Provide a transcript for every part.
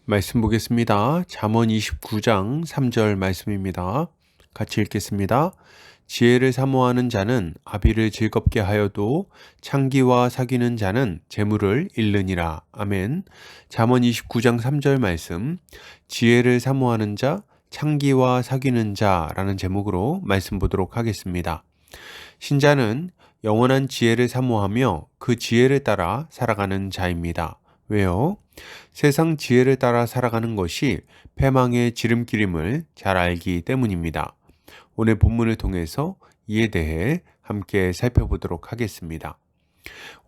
말씀 보겠습니다. 잠언 29장 3절 말씀입니다. 같이 읽겠습니다. 지혜를 사모하는 자는 아비를 즐겁게 하여도 창기와 사귀는 자는 재물을 잃느니라. 아멘. 잠언 29장 3절 말씀, 지혜를 사모하는 자, 창기와 사귀는 자라는 제목으로 말씀 보도록 하겠습니다. 신자는 영원한 지혜를 사모하며 그 지혜를 따라 살아가는 자입니다. 왜요? 세상 지혜를 따라 살아가는 것이 패망의 지름길임을 잘 알기 때문입니다. 오늘 본문을 통해서 이에 대해 함께 살펴보도록 하겠습니다.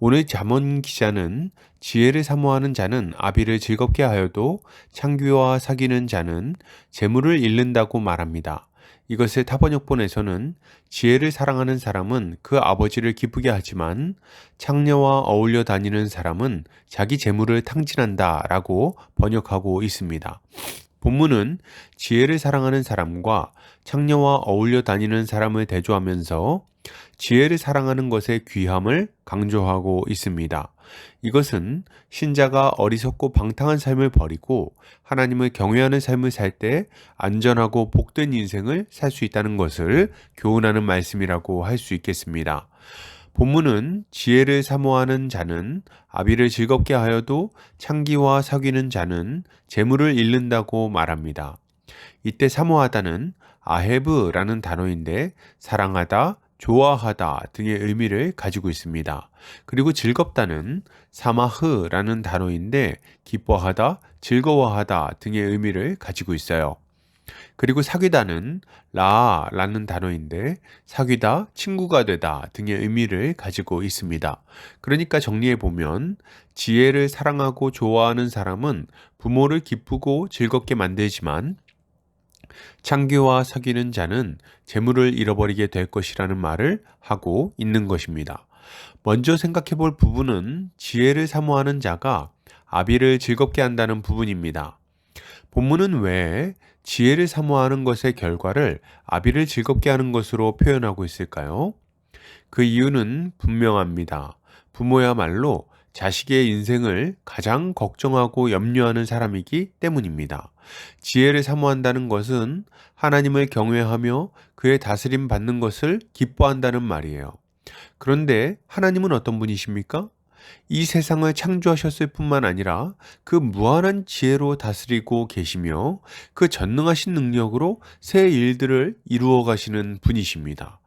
오늘 잠언 기자는 지혜를 사모하는 자는 아비를 즐겁게 하여도 창기와 사귀는 자는 재물을 잃는다고 말합니다. 이것을 타번역본에서는 지혜를 사랑하는 사람은 그 아버지를 기쁘게 하지만 창녀와 어울려 다니는 사람은 자기 재물을 탕진한다 라고 번역하고 있습니다. 본문은 지혜를 사랑하는 사람과 창녀와 어울려 다니는 사람을 대조하면서 지혜를 사랑하는 것의 귀함을 강조하고 있습니다. 이것은 신자가 어리석고 방탕한 삶을 버리고 하나님을 경외하는 삶을 살 때 안전하고 복된 인생을 살 수 있다는 것을 교훈하는 말씀이라고 할 수 있겠습니다. 본문은 지혜를 사모하는 자는 아비를 즐겁게 하여도 창기와 사귀는 자는 재물을 잃는다고 말합니다. 이때 사모하다는 아헤브라는 단어인데 사랑하다, 좋아하다 등의 의미를 가지고 있습니다. 그리고 즐겁다는 사마흐라는 단어인데 기뻐하다, 즐거워하다 등의 의미를 가지고 있어요. 그리고 사귀다는 라라는 단어인데 사귀다, 친구가 되다 등의 의미를 가지고 있습니다. 그러니까 정리해 보면 지혜를 사랑하고 좋아하는 사람은 부모를 기쁘고 즐겁게 만들지만 창기와 사귀는 자는 재물을 잃어버리게 될 것이라는 말을 하고 있는 것입니다. 먼저 생각해 볼 부분은 지혜를 사모하는 자가 아비를 즐겁게 한다는 부분입니다. 본문은 왜 지혜를 사모하는 것의 결과를 아비를 즐겁게 하는 것으로 표현하고 있을까요? 그 이유는 분명합니다. 부모야말로 자식의 인생을 가장 걱정하고 염려하는 사람이기 때문입니다. 지혜를 사모한다는 것은 하나님을 경외하며 그의 다스림 받는 것을 기뻐한다는 말이에요. 그런데 하나님은 어떤 분이십니까? 이 세상을 창조하셨을 뿐만 아니라 그 무한한 지혜로 다스리고 계시며 그 전능하신 능력으로 새 일들을 이루어 가시는 분이십니다.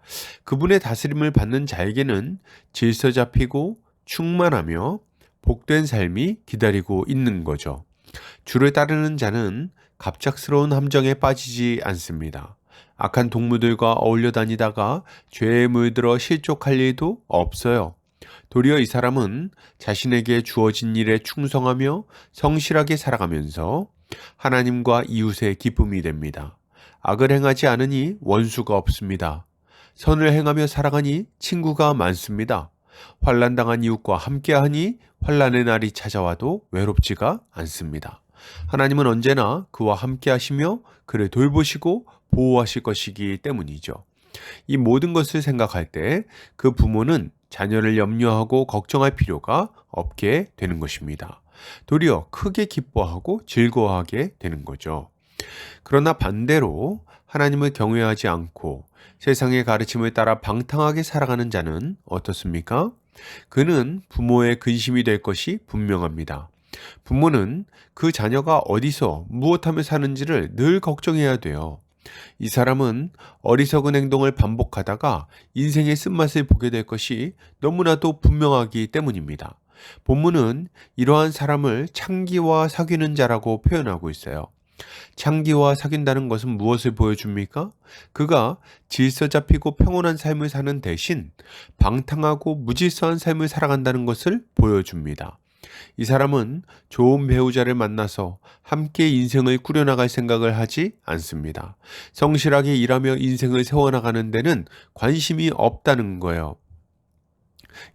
그분의 다스림을 받는 자에게는 질서 잡히고 충만하며 복된 삶이 기다리고 있는 거죠. 주를 따르는 자는 갑작스러운 함정에 빠지지 않습니다. 악한 동무들과 어울려 다니다가 죄에 물들어 실족할 일도 없어요. 도리어 이 사람은 자신에게 주어진 일에 충성하며 성실하게 살아가면서 하나님과 이웃의 기쁨이 됩니다. 악을 행하지 않으니 원수가 없습니다. 선을 행하며 살아가니 친구가 많습니다. 환난당한 이웃과 함께하니 환난의 날이 찾아와도 외롭지가 않습니다. 하나님은 언제나 그와 함께하시며 그를 돌보시고 보호하실 것이기 때문이죠. 이 모든 것을 생각할 때 그 부모는 자녀를 염려하고 걱정할 필요가 없게 되는 것입니다. 도리어 크게 기뻐하고 즐거워하게 되는 거죠. 그러나 반대로 하나님을 경외하지 않고 세상의 가르침을 따라 방탕하게 살아가는 자는 어떻습니까? 그는 부모의 근심이 될 것이 분명합니다. 부모는 그 자녀가 어디서 무엇하며 사는지를 늘 걱정해야 돼요. 이 사람은 어리석은 행동을 반복하다가 인생의 쓴맛을 보게 될 것이 너무나도 분명하기 때문입니다. 본문은 이러한 사람을 창기와 사귀는 자라고 표현하고 있어요. 창기와 사귄다는 것은 무엇을 보여줍니까? 그가 질서 잡히고 평온한 삶을 사는 대신 방탕하고 무질서한 삶을 살아간다는 것을 보여줍니다. 이 사람은 좋은 배우자를 만나서 함께 인생을 꾸려나갈 생각을 하지 않습니다. 성실하게 일하며 인생을 세워나가는 데는 관심이 없다는 거예요.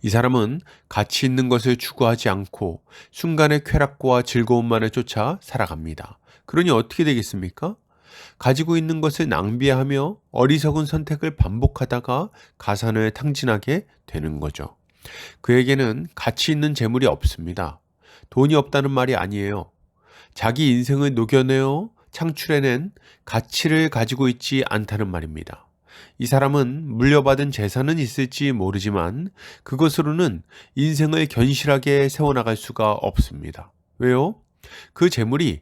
이 사람은 가치 있는 것을 추구하지 않고 순간의 쾌락과 즐거움만을 쫓아 살아갑니다. 그러니 어떻게 되겠습니까? 가지고 있는 것을 낭비하며 어리석은 선택을 반복하다가 가산을 탕진하게 되는 거죠. 그에게는 가치 있는 재물이 없습니다. 돈이 없다는 말이 아니에요. 자기 인생을 녹여내어 창출해낸 가치를 가지고 있지 않다는 말입니다. 이 사람은 물려받은 재산은 있을지 모르지만 그것으로는 인생을 견실하게 세워나갈 수가 없습니다. 왜요? 그 재물이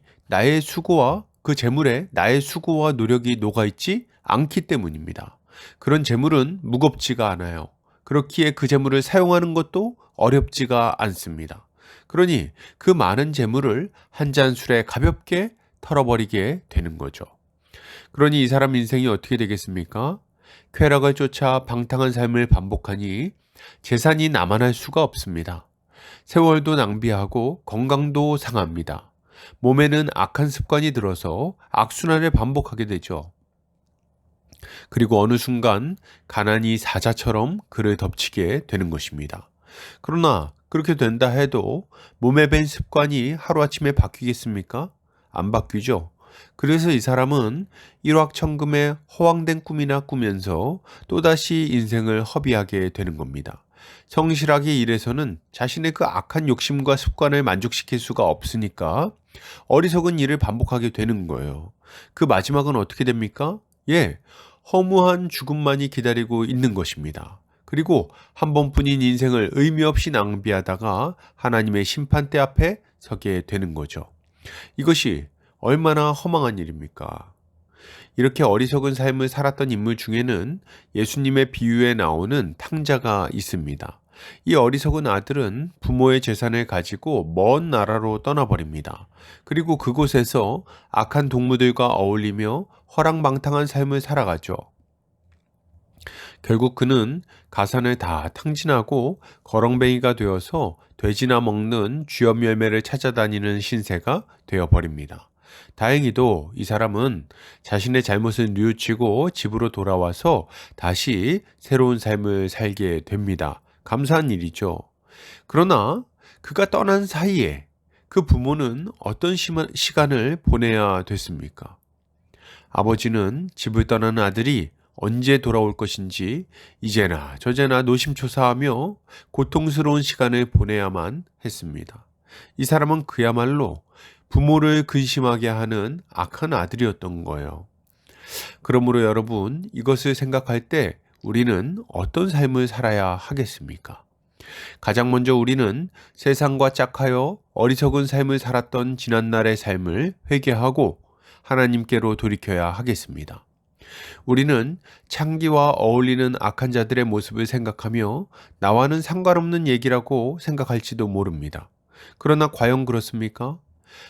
그 재물에 나의 수고와 노력이 녹아있지 않기 때문입니다. 그런 재물은 무겁지가 않아요. 그렇기에 그 재물을 사용하는 것도 어렵지가 않습니다. 그러니 그 많은 재물을 한 잔 술에 가볍게 털어버리게 되는 거죠. 그러니 이 사람 인생이 어떻게 되겠습니까? 쾌락을 쫓아 방탕한 삶을 반복하니 재산이 남아날 수가 없습니다. 세월도 낭비하고 건강도 상합니다. 몸에는 악한 습관이 들어서 악순환을 반복하게 되죠. 그리고 어느 순간 가난이 사자처럼 그를 덮치게 되는 것입니다. 그러나 그렇게 된다 해도 몸에 밴 습관이 하루아침에 바뀌겠습니까? 안 바뀌죠. 그래서 이 사람은 일확천금의 허황된 꿈이나 꾸면서 또다시 인생을 허비하게 되는 겁니다. 성실하게 일해서는 자신의 그 악한 욕심과 습관을 만족시킬 수가 없으니까 어리석은 일을 반복하게 되는 거예요. 그 마지막은 어떻게 됩니까? 허무한 죽음만이 기다리고 있는 것입니다. 그리고 한 번뿐인 인생을 의미 없이 낭비하다가 하나님의 심판대 앞에 서게 되는 거죠. 이것이 얼마나 허망한 일입니까? 이렇게 어리석은 삶을 살았던 인물 중에는 예수님의 비유에 나오는 탕자가 있습니다. 이 어리석은 아들은 부모의 재산을 가지고 먼 나라로 떠나버립니다. 그리고 그곳에서 악한 동무들과 어울리며 허랑방탕한 삶을 살아가죠. 결국 그는 가산을 다 탕진하고 거렁뱅이가 되어서 돼지나 먹는 쥐업 열매를 찾아다니는 신세가 되어버립니다. 다행히도 이 사람은 자신의 잘못을 뉘우치고 집으로 돌아와서 다시 새로운 삶을 살게 됩니다. 감사한 일이죠. 그러나 그가 떠난 사이에 그 부모는 어떤 시간을 보내야 됐습니까? 아버지는 집을 떠나는 아들이 언제 돌아올 것인지 이제나 저제나 노심초사하며 고통스러운 시간을 보내야만 했습니다. 이 사람은 그야말로 부모를 근심하게 하는 악한 아들이었던 거예요. 그러므로 여러분, 이것을 생각할 때 우리는 어떤 삶을 살아야 하겠습니까? 가장 먼저 우리는 세상과 짝하여 어리석은 삶을 살았던 지난날의 삶을 회개하고 하나님께로 돌이켜야 하겠습니다. 우리는 창기와 어울리는 악한 자들의 모습을 생각하며 나와는 상관없는 얘기라고 생각할지도 모릅니다. 그러나 과연 그렇습니까?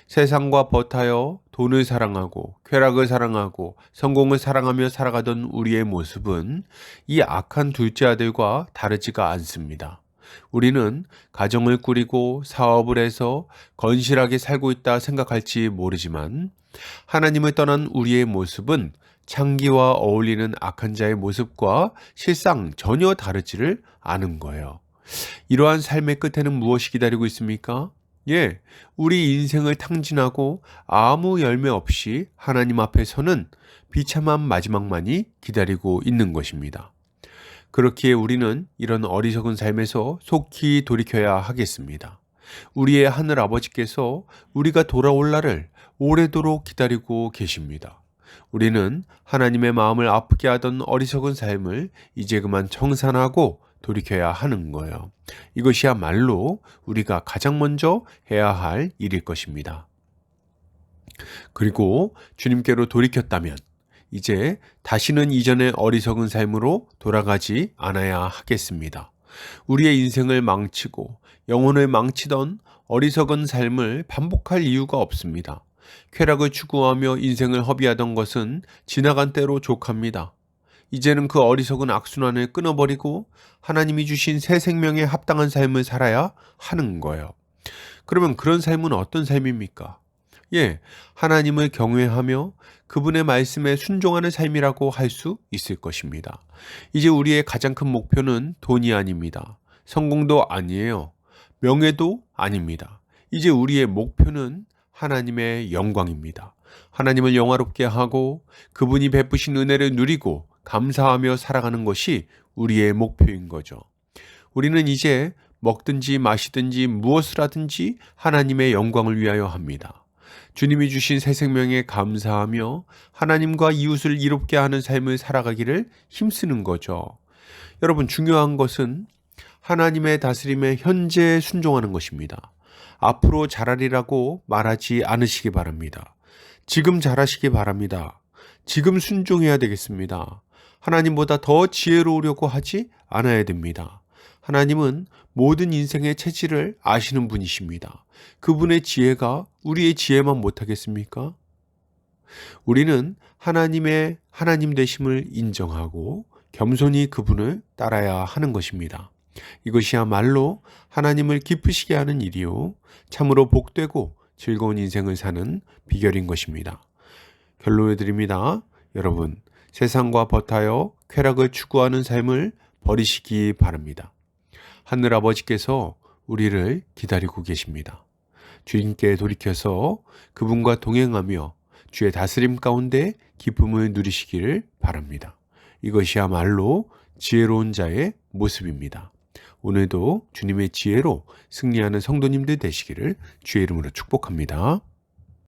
세상과 버타여 돈을 사랑하고 쾌락을 사랑하고 성공을 사랑하며 살아가던 우리의 모습은 이 악한 둘째 아들과 다르지가 않습니다. 우리는 가정을 꾸리고 사업을 해서 건실하게 살고 있다 생각할지 모르지만 하나님을 떠난 우리의 모습은 창기와 어울리는 악한 자의 모습과 실상 전혀 다르지를 않은 거예요. 이러한 삶의 끝에는 무엇이 기다리고 있습니까? 우리 인생을 탕진하고 아무 열매 없이 하나님 앞에 서는 비참한 마지막만이 기다리고 있는 것입니다. 그렇기에 우리는 이런 어리석은 삶에서 속히 돌이켜야 하겠습니다. 우리의 하늘 아버지께서 우리가 돌아올 날을 오래도록 기다리고 계십니다. 우리는 하나님의 마음을 아프게 하던 어리석은 삶을 이제 그만 청산하고 돌이켜야 하는 거예요. 이것이야말로 우리가 가장 먼저 해야 할 일일 것입니다. 그리고 주님께로 돌이켰다면 이제 다시는 이전의 어리석은 삶으로 돌아가지 않아야 하겠습니다. 우리의 인생을 망치고 영혼을 망치던 어리석은 삶을 반복할 이유가 없습니다. 쾌락을 추구하며 인생을 허비하던 것은 지나간 때로 족합니다. 이제는 그 어리석은 악순환을 끊어버리고 하나님이 주신 새 생명에 합당한 삶을 살아야 하는 거예요. 그러면 그런 삶은 어떤 삶입니까? 하나님을 경외하며 그분의 말씀에 순종하는 삶이라고 할 수 있을 것입니다. 이제 우리의 가장 큰 목표는 돈이 아닙니다. 성공도 아니에요. 명예도 아닙니다. 이제 우리의 목표는 하나님의 영광입니다. 하나님을 영화롭게 하고 그분이 베푸신 은혜를 누리고 감사하며 살아가는 것이 우리의 목표인 거죠. 우리는 이제 먹든지 마시든지 무엇을 하든지 하나님의 영광을 위하여 합니다. 주님이 주신 새 생명에 감사하며 하나님과 이웃을 이롭게 하는 삶을 살아가기를 힘쓰는 거죠. 여러분, 중요한 것은 하나님의 다스림에 현재 순종하는 것입니다. 앞으로 잘하리라고 말하지 않으시기 바랍니다. 지금 잘하시기 바랍니다. 지금 순종해야 되겠습니다. 하나님보다 더 지혜로우려고 하지 않아야 됩니다. 하나님은 모든 인생의 체질을 아시는 분이십니다. 그분의 지혜가 우리의 지혜만 못하겠습니까? 우리는 하나님의 하나님 되심을 인정하고 겸손히 그분을 따라야 하는 것입니다. 이것이야말로 하나님을 기쁘시게 하는 일이요, 참으로 복되고 즐거운 인생을 사는 비결인 것입니다. 결론을 드립니다. 여러분, 세상과 버타여 쾌락을 추구하는 삶을 버리시기 바랍니다. 하늘 아버지께서 우리를 기다리고 계십니다. 주님께 돌이켜서 그분과 동행하며 주의 다스림 가운데 기쁨을 누리시기를 바랍니다. 이것이야말로 지혜로운 자의 모습입니다. 오늘도 주님의 지혜로 승리하는 성도님들 되시기를 주의 이름으로 축복합니다.